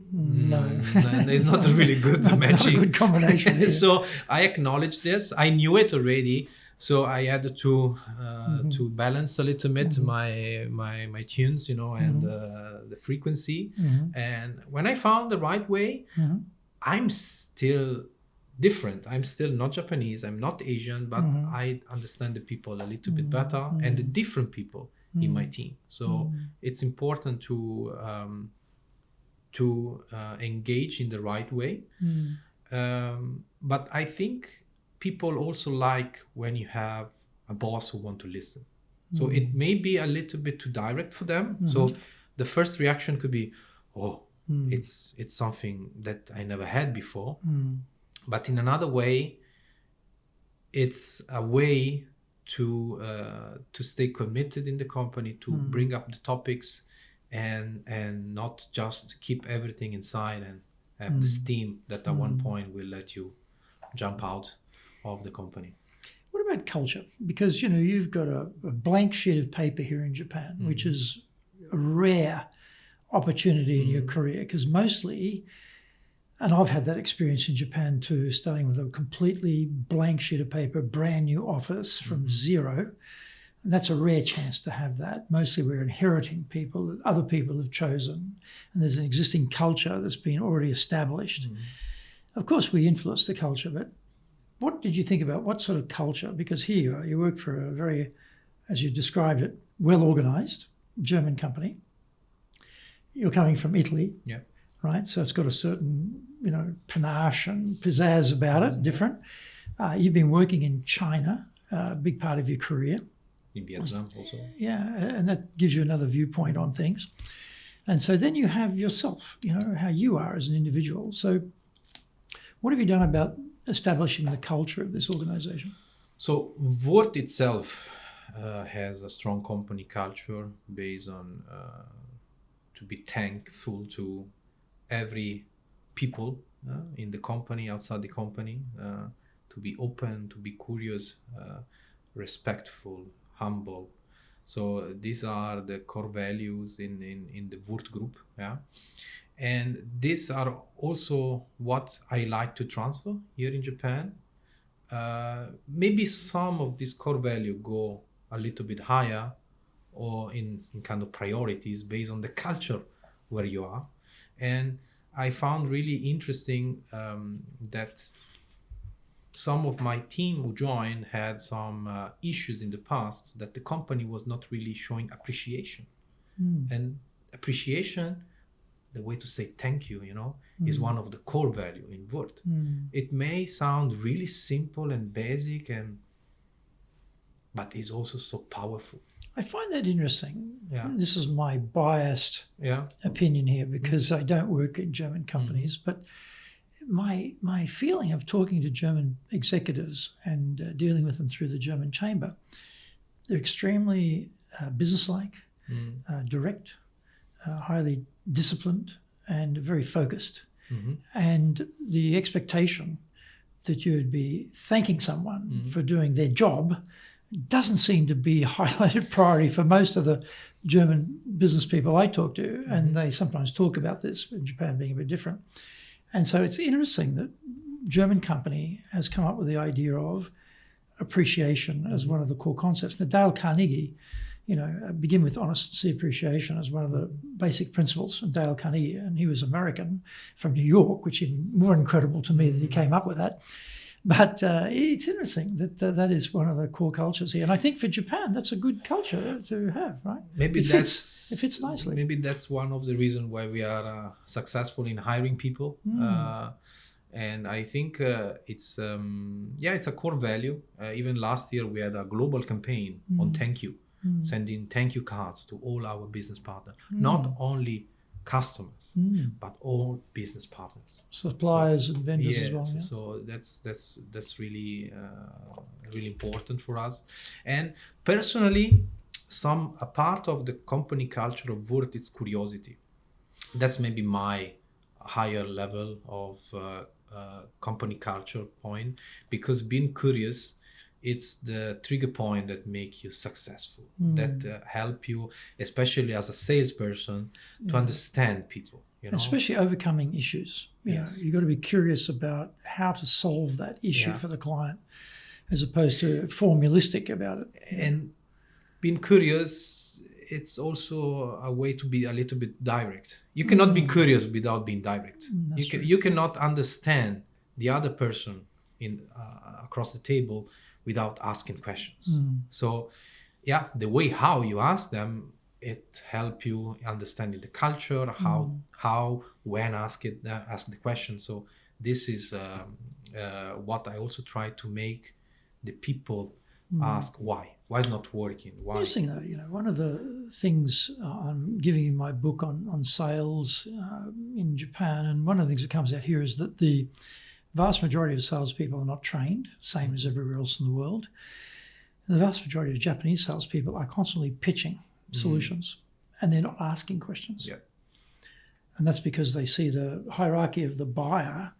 it's not a really good matching. Not a good combination. Yeah. So I acknowledge this. I knew it already, so I had to balance a little bit my tunes, and the frequency. And when I found the right way, I'm still different. I'm still not Japanese. I'm not Asian, but I understand the people a little bit better and the different people in my team. So it's important to engage in the right way. But I think people also like when you have a boss who want to listen. So it may be a little bit too direct for them. So the first reaction could be, it's something that I never had before. But in another way, it's a way to stay committed in the company, to bring up the topics and not just keep everything inside and have the steam that at one point will let you jump out of the company. What about culture? Because, you've got a blank sheet of paper here in Japan, which is a rare opportunity in your career, because mostly, and I've had that experience in Japan too, starting with a completely blank sheet of paper, brand new office from zero. And that's a rare chance to have that. Mostly we're inheriting people that other people have chosen. And there's an existing culture that's been already established. Of course, we influence the culture, but what did you think about what sort of culture? Because here you work for a very, as you described it, well-organized German company. You're coming from Italy. Yeah. Right, so it's got a certain, panache and pizzazz about it, different. You've been working in China, a big part of your career. In Vietnam also. Yeah, and that gives you another viewpoint on things. And so then you have yourself, how you are as an individual. So what have you done about establishing the culture of this organization? So Würth itself has a strong company culture based on to be thankful to every people in the company, outside the company, to be open, to be curious, respectful, humble. So these are the core values in the Würth group. Yeah. And these are also what I like to transfer here in Japan. Maybe some of these core values go a little bit higher or in kind of priorities based on the culture where you are. And I found really interesting that some of my team who joined had some issues in the past that the company was not really showing appreciation. And appreciation, the way to say thank you, is one of the core value in Würth. It may sound really simple and basic, but is also so powerful. I find that interesting. Yeah. This is my biased opinion here because I don't work in German companies, but my feeling of talking to German executives and dealing with them through the German chamber, they're extremely businesslike, direct, highly disciplined, and very focused. And the expectation that you would be thanking someone for doing their job doesn't seem to be a highlighted priority for most of the German business people I talk to. And they sometimes talk about this, in Japan being a bit different. And so it's interesting that German company has come up with the idea of appreciation as one of the core concepts. Now, Dale Carnegie, begin with honesty, appreciation as one of the basic principles of Dale Carnegie. And he was American from New York, which is more incredible to me that he came up with that. But it's interesting that that is one of the core cultures here. And I think for Japan, that's a good culture to have, right? Maybe it fits nicely. Maybe that's one of the reasons why we are successful in hiring people. And I think it's a core value. Even last year, we had a global campaign on thank you, sending thank you cards to all our business partners, not only customers, but all business partners, suppliers and vendors as well. Yeah. So that's really really important for us. And personally, a part of the company culture of Würth is curiosity. That's maybe my higher level of company culture point, because being curious, it's the trigger point that make you successful, that help you, especially as a salesperson, to understand people. You know? Especially overcoming issues. You've got to be curious about how to solve that issue for the client, as opposed to formalistic about it. And being curious, it's also a way to be a little bit direct. You cannot be curious without being direct. You cannot understand the other person in across the table without asking questions. So the way how you ask them, it help you understanding the culture, how when ask the question. So this is what I also try to make the people ask why it's not working. Why? Interesting though, one of the things I'm giving in my book on sales in Japan, and one of the things that comes out here is that the vast majority of salespeople are not trained, same as everywhere else in the world. And the vast majority of Japanese salespeople are constantly pitching solutions, and they're not asking questions. And that's because they see the hierarchy of the buyer,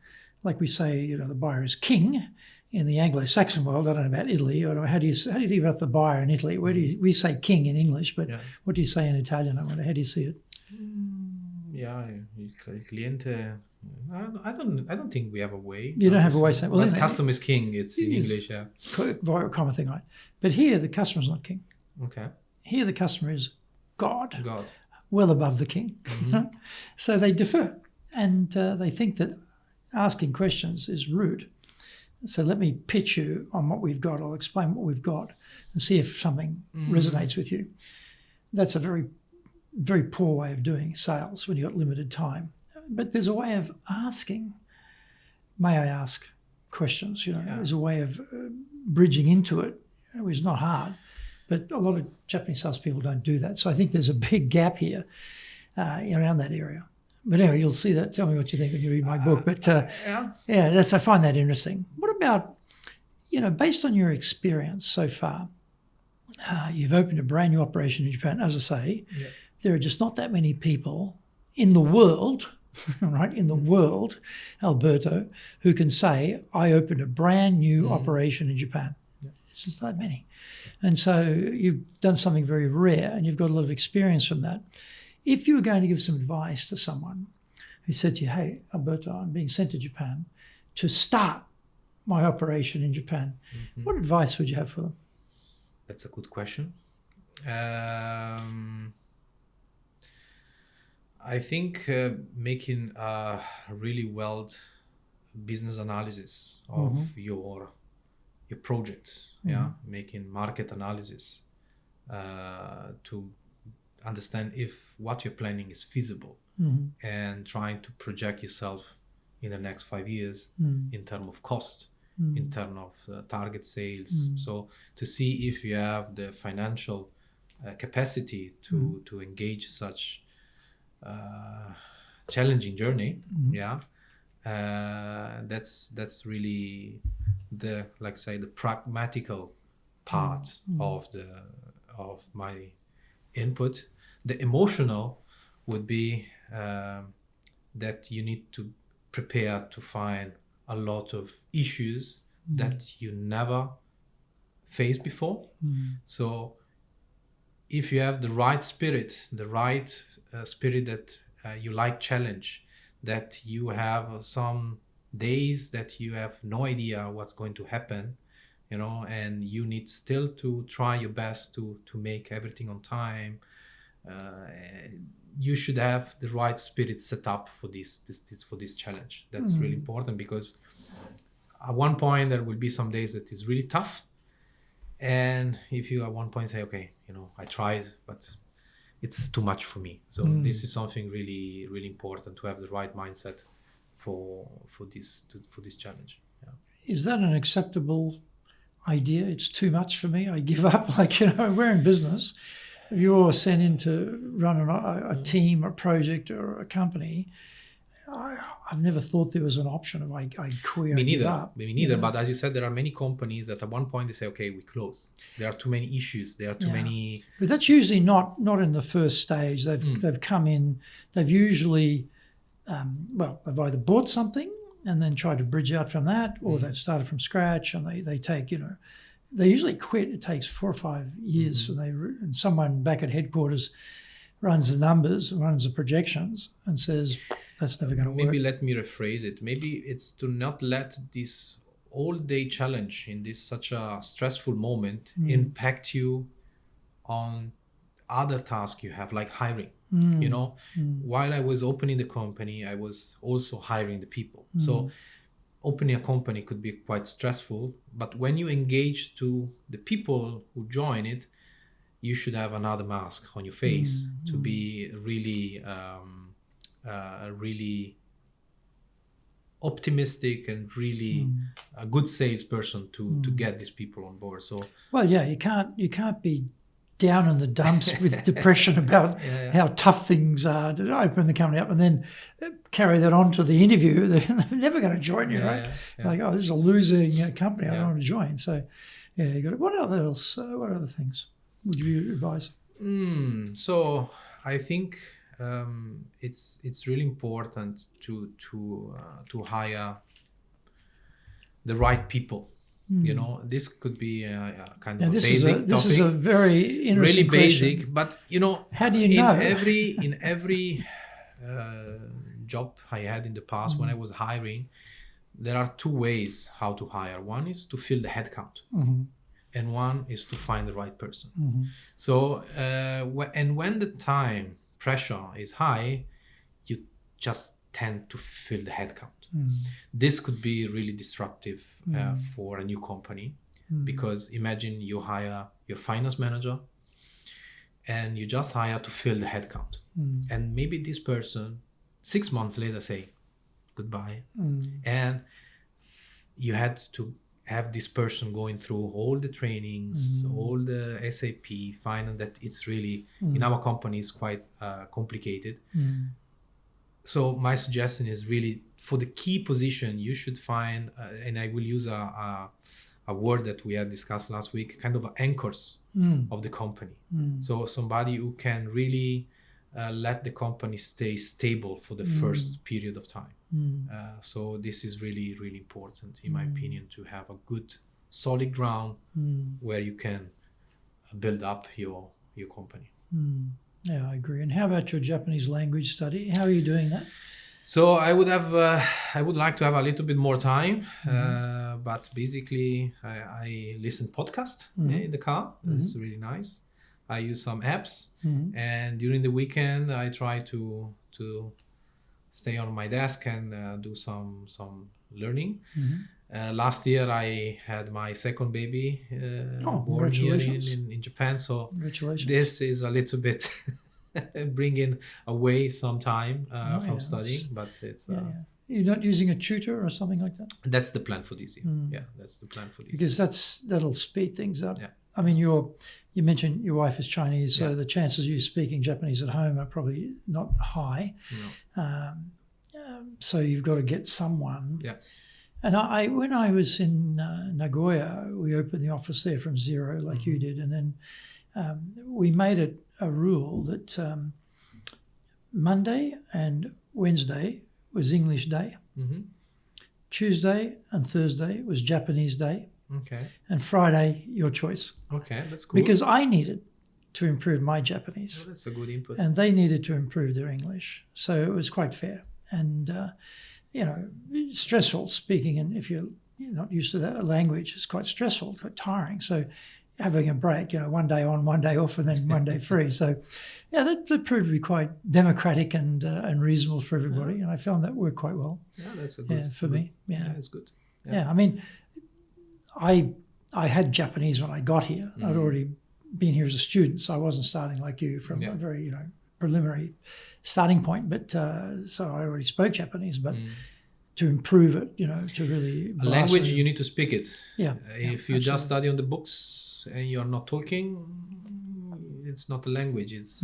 like we say, the buyer is king. In the Anglo-Saxon world, I don't know about Italy, or how do you think about the buyer in Italy? Where do we say king in English, but what do you say in Italian? I wonder, how do you see it? Il cliente. I don't think we have a way. You don't have a way saying. Well, customer is king. It's in English, Very common thing, right? But here, the customer is not king. Okay. Here, the customer is God. God. Well above the king. So they defer, and they think that asking questions is rude. So let me pitch you on what we've got. I'll explain what we've got and see if something resonates with you. That's a very, very poor way of doing sales when you've got limited time. But there's a way of asking, may I ask questions? There's a way of bridging into it, which is not hard. But a lot of Japanese salespeople don't do that. So I think there's a big gap here around that area. But anyway, you'll see that. Tell me what you think when you read my book. But I find that interesting. What about, based on your experience so far, you've opened a brand new operation in Japan. As I say, there are just not that many people in the world, right, in the world, Alberto, who can say, I opened a brand new operation in Japan. It's just not that many. And so you've done something very rare, and you've got a lot of experience from that. If you were going to give some advice to someone who said to you, hey, Alberto, I'm being sent to Japan to start my operation in Japan, what advice would you have for them? That's a good question. I think making a really well business analysis of your projects, making market analysis to understand if what you're planning is feasible, and trying to project yourself in the next 5 years in terms of cost, in terms of target sales. So to see if you have the financial capacity to engage such challenging journey. That's really the pragmatical part of my input. The emotional would be that you need to prepare to find a lot of issues that you never faced before. So if you have the right spirit, that you like challenge, that you have some days that you have no idea what's going to happen, and you need still to try your best to make everything on time, you should have the right spirit set up for this challenge. That's really important, because at one point there will be some days that is really tough, and if you at one point say, okay, I tried, but it's too much for me. So this is something really, really important, to have the right mindset for this challenge. Is that an acceptable idea? It's too much for me, I give up. We're in business. If you're sent in to run a team, a project, or a company, I've never thought there was an option of I quit. Me neither. But as you said, there are many companies that at one point they say, okay, we close. There are too many issues. There are too many. But that's usually not in the first stage. They've come in. They've usually they've either bought something and then tried to bridge out from that, or they've started from scratch and they take, they usually quit. It takes 4 or 5 years, and someone back at headquarters runs the numbers, runs the projections, and says that's never going to work. Maybe let me rephrase it. Maybe it's to not let this all-day challenge in this such a stressful moment impact you on other tasks you have, like hiring. While I was opening the company, I was also hiring the people. So opening a company could be quite stressful, but when you engage to the people who join it, you should have another mask on your face to be really really optimistic and really a good salesperson to get these people on board. So you can't be down in the dumps with depression about how tough things are to open the company up and then carry that on to the interview. They're never going to join you, right? Like, this is a losing company. I don't want to join. So you got what other things would you advise? So I think it's really important to hire the right people. This could be a kind of a basic topic. This is a very interesting really basic question. But how do you know? in every job I had in the past, when I was hiring, there are 2 ways how to hire. One is to fill the headcount, and one is to find the right person. So when the time pressure is high, you just tend to fill the headcount. This could be really disruptive for a new company, because imagine you hire your finance manager and you just hire to fill the headcount, and maybe this person 6 months later say goodbye, and you had to have this person going through all the trainings, all the SAP finance, that it's really in our company is quite complicated. So my suggestion is really, for the key position, you should find, and I will use a word that we had discussed last week, kind of anchors of the company. So somebody who can really let the company stay stable for the first period of time. So this is really, really important, in my opinion, to have a good, solid ground where you can build up your company. Yeah, I agree. And how about your Japanese language study? How are you doing that? So I would like to have a little bit more time, but basically I listen podcast in the car. It's really nice. I use some apps, and during the weekend I try to stay on my desk and do some learning. Last year I had my second baby born here in Japan, so this is a little bit bringing away some time from studying, but it's You're not using a tutor or something like that? That's the plan for this year. That's the plan for this year. Because that'll speed things up. I mean, you mentioned your wife is Chinese, so the chances of you speaking Japanese at home are probably not high. So you've got to get someone. And when I was in Nagoya, we opened the office there from zero, like you did, and then we made it a rule that Monday and Wednesday was English day. Tuesday and Thursday was Japanese day. And Friday, your choice. That's cool. Because I needed to improve my Japanese. That's a good input. And they needed to improve their English. So it was quite fair. And, stressful speaking. And if you're not used to that language, it's quite stressful, quite tiring. So having a break, one day on, one day off, and then one day free. So, that proved to be quite democratic and reasonable for everybody. And I found that worked quite well. That's a good for me. That's good. I mean, I had Japanese when I got here. I'd already been here as a student, so I wasn't starting like you from a very preliminary starting point. But so I already spoke Japanese, but to improve it, to really a language, you need to speak it. If you just study on the books and you're not talking, it's not a language. It's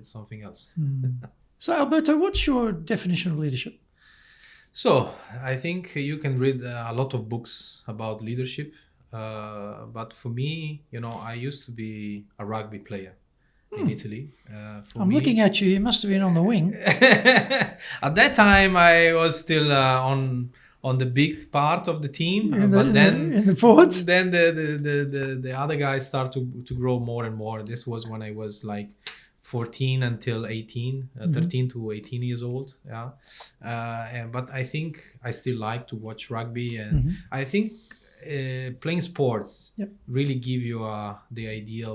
something else. So Alberto, what's your definition of leadership? So I think you can read a lot of books about leadership, but for me, I used to be a rugby player, in Italy. I'm looking at you. You must have been on the wing. At that time, I was still on the big part of the team, but then in the forwards. Then the other guys start to grow more and more. This was when I was like 14 until 18, 13 to 18 years old. Yeah, but I think I still like to watch rugby, and I think playing sports really give you the idea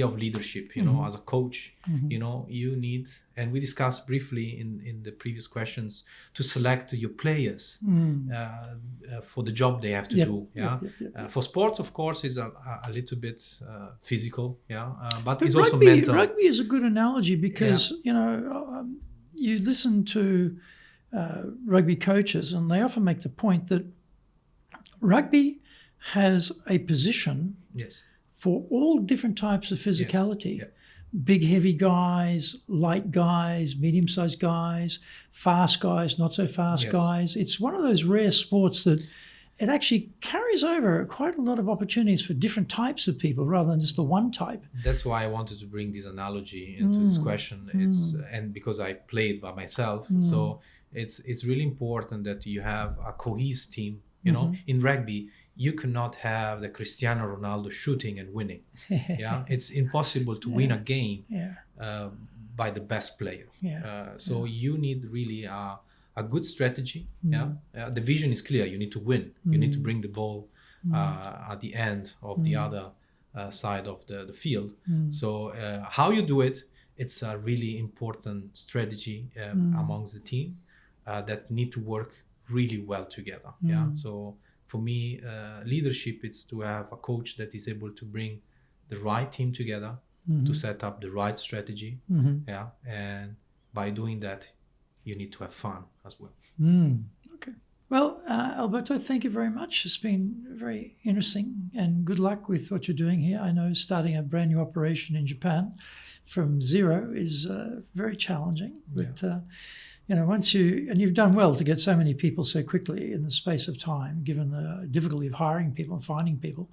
of leadership. You know, as a coach, you know, you need, and we discussed briefly in the previous questions, to select your players for the job they have to do. For sports, of course, is a little bit physical, but it's also mental. Rugby is a good analogy because you know, you listen to rugby coaches, and they often make the point that rugby has a position for all different types of physicality. Big, heavy guys, light guys, medium-sized guys, fast guys, not so fast guys. It's one of those rare sports that it actually carries over quite a lot of opportunities for different types of people rather than just the one type. That's why I wanted to bring this analogy into this question. It's and because I played by myself, so it's really important that you have a cohesive team. You know, in rugby, you cannot have the Cristiano Ronaldo shooting and winning. It's impossible to win a game by the best player. So you need really a good strategy. The vision is clear. You need to win. You need to bring the ball at the end of the other side of the field. So how you do it, it's a really important strategy amongst the team that need to work really well together. So for me, leadership is to have a coach that is able to bring the right team together to set up the right strategy. And by doing that, you need to have fun as well. Okay. Well, Alberto, thank you very much. It's been very interesting, and good luck with what you're doing here. I know starting a brand new operation in Japan from zero is very challenging, but you know, you've done well to get so many people so quickly in the space of time, given the difficulty of hiring people and finding people.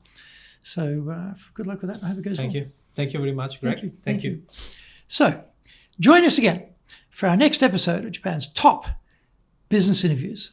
So good luck with that. I hope it goes well. Thank you. Thank you very much, Greg. Thank you. So join us again for our next episode of Japan's top business interviews.